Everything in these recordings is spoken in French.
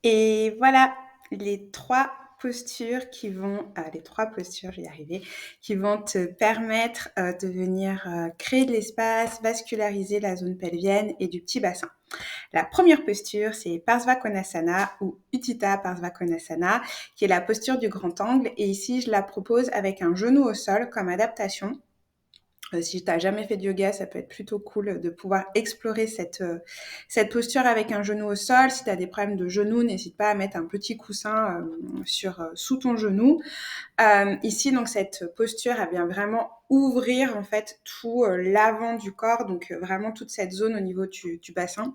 Et voilà les 3 postures, je vais y arriver, qui vont te permettre, de venir, créer de l'espace, vasculariser la zone pelvienne et du petit bassin. La première posture, c'est Parsva Konasana ou Utthita Parsva Konasana, qui est la posture du grand angle. Et ici, je la propose avec un genou au sol comme adaptation. Si tu n'as jamais fait de yoga, ça peut être plutôt cool de pouvoir explorer cette posture avec un genou au sol. Si tu as des problèmes de genou, n'hésite pas à mettre un petit coussin sous ton genou. Ici, donc, cette posture, elle vient vraiment ouvrir en fait tout l'avant du corps, donc vraiment toute cette zone au niveau du bassin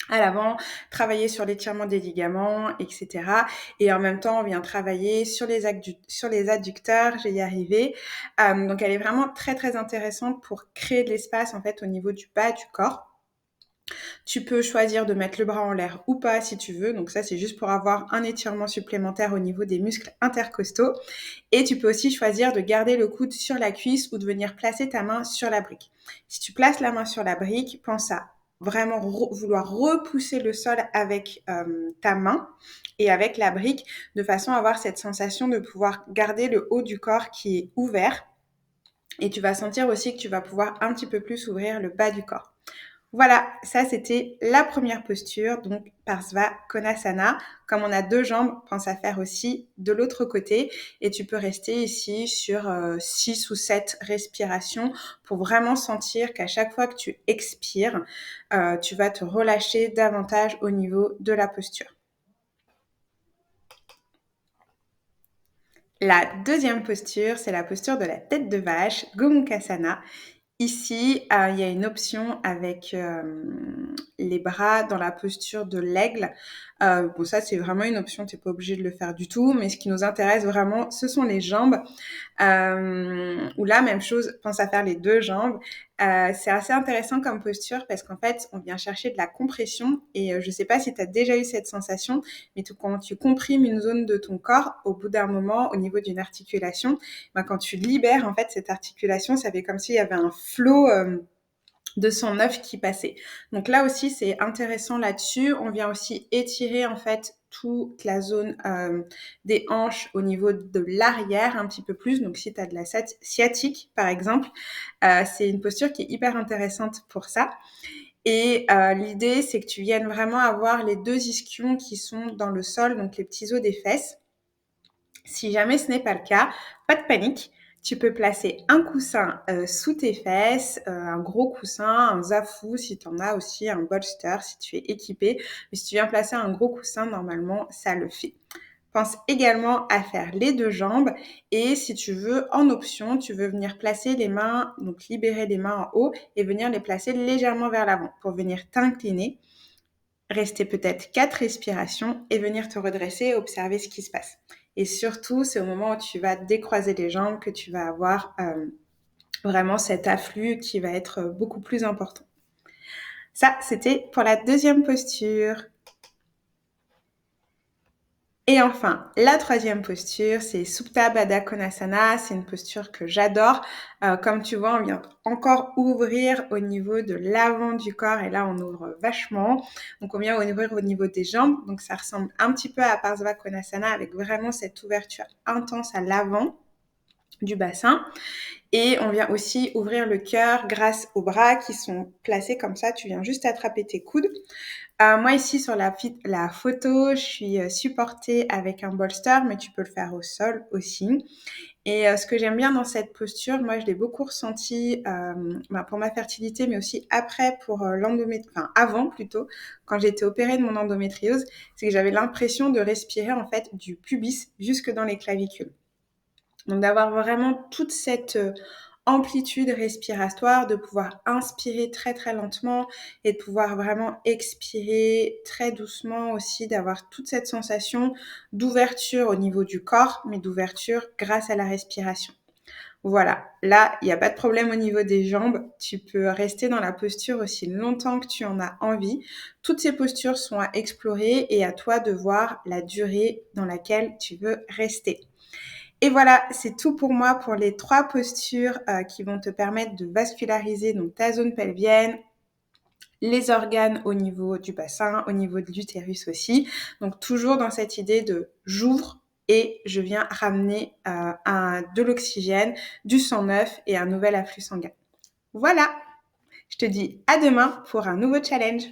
à l'avant, travailler sur l'étirement des ligaments, etc. Et en même temps, on vient travailler sur les adducteurs, je vais y arriver. Donc, elle est vraiment très, très intéressante pour créer de l'espace, en fait, au niveau du bas du corps. Tu peux choisir de mettre le bras en l'air ou pas si tu veux. Donc ça, c'est juste pour avoir un étirement supplémentaire au niveau des muscles intercostaux. Et tu peux aussi choisir de garder le coude sur la cuisse ou de venir placer ta main sur la brique. Si tu places la main sur la brique, pense à vraiment vouloir repousser le sol avec ta main et avec la brique de façon à avoir cette sensation de pouvoir garder le haut du corps qui est ouvert. Et tu vas sentir aussi que tu vas pouvoir un petit peu plus ouvrir le bas du corps. Voilà, ça c'était la première posture, donc Parsva Konasana. Comme on a 2 jambes, pense à faire aussi de l'autre côté et tu peux rester ici sur 6 ou 7 respirations pour vraiment sentir qu'à chaque fois que tu expires, tu vas te relâcher davantage au niveau de la posture. La deuxième posture, c'est la posture de la tête de vache, Gomukhasana. Ici, il y a une option avec les bras dans la posture de l'aigle. Bon, ça, c'est vraiment une option, tu n'es pas obligé de le faire du tout, mais ce qui nous intéresse vraiment, ce sont les jambes. Ou là, même chose, pense à faire les 2 jambes. C'est assez intéressant comme posture parce qu'en fait, on vient chercher de la compression et je ne sais pas si tu as déjà eu cette sensation, mais quand tu comprimes une zone de ton corps, au bout d'un moment, au niveau d'une articulation, quand tu libères en fait cette articulation, ça fait comme s'il y avait un flot de sang neuf qui passait. Donc là aussi, c'est intéressant là-dessus. On vient aussi étirer en fait toute la zone des hanches au niveau de l'arrière un petit peu plus. Donc si tu as de la sciatique par exemple, c'est une posture qui est hyper intéressante pour ça. Et l'idée, c'est que tu viennes vraiment avoir les 2 ischions qui sont dans le sol, donc les petits os des fesses. Si jamais ce n'est pas le cas, pas de panique. Tu peux placer un coussin sous tes fesses, un gros coussin, un zafou si tu en as aussi, un bolster si tu es équipé. Mais si tu viens placer un gros coussin, normalement, ça le fait. Pense également à faire les 2 jambes et si tu veux, en option, tu veux venir placer les mains, donc libérer les mains en haut et venir les placer légèrement vers l'avant pour venir t'incliner, rester peut-être 4 respirations et venir te redresser et observer ce qui se passe. Et surtout, c'est au moment où tu vas décroiser les jambes que tu vas avoir vraiment cet afflux qui va être beaucoup plus important. Ça, c'était pour la deuxième posture. Et enfin, la troisième posture, c'est Supta Baddha Konasana. C'est une posture que j'adore. Comme tu vois, on vient encore ouvrir au niveau de l'avant du corps. Et là, on ouvre vachement. Donc, on vient ouvrir au niveau des jambes. Donc, ça ressemble un petit peu à Parsva Konasana avec vraiment cette ouverture intense à l'avant du bassin. Et on vient aussi ouvrir le cœur grâce aux bras qui sont placés comme ça. Tu viens juste attraper tes coudes. Moi ici sur la photo, je suis supportée avec un bolster, mais tu peux le faire au sol aussi. Et ce que j'aime bien dans cette posture, moi je l'ai beaucoup ressenti pour ma fertilité, mais aussi après pour avant plutôt, quand j'ai été opérée de mon endométriose, c'est que j'avais l'impression de respirer en fait du pubis jusque dans les clavicules. Donc d'avoir vraiment toute cette amplitude respiratoire, de pouvoir inspirer très très lentement et de pouvoir vraiment expirer très doucement aussi, d'avoir toute cette sensation d'ouverture au niveau du corps, mais d'ouverture grâce à la respiration. Voilà, là, il n'y a pas de problème au niveau des jambes. Tu peux rester dans la posture aussi longtemps que tu en as envie. Toutes ces postures sont à explorer et à toi de voir la durée dans laquelle tu veux rester. Et voilà, c'est tout pour moi pour les 3 postures qui vont te permettre de vasculariser donc ta zone pelvienne, les organes au niveau du bassin, au niveau de l'utérus aussi. Donc toujours dans cette idée de j'ouvre et je viens ramener de l'oxygène, du sang neuf et un nouvel afflux sanguin. Voilà, je te dis à demain pour un nouveau challenge.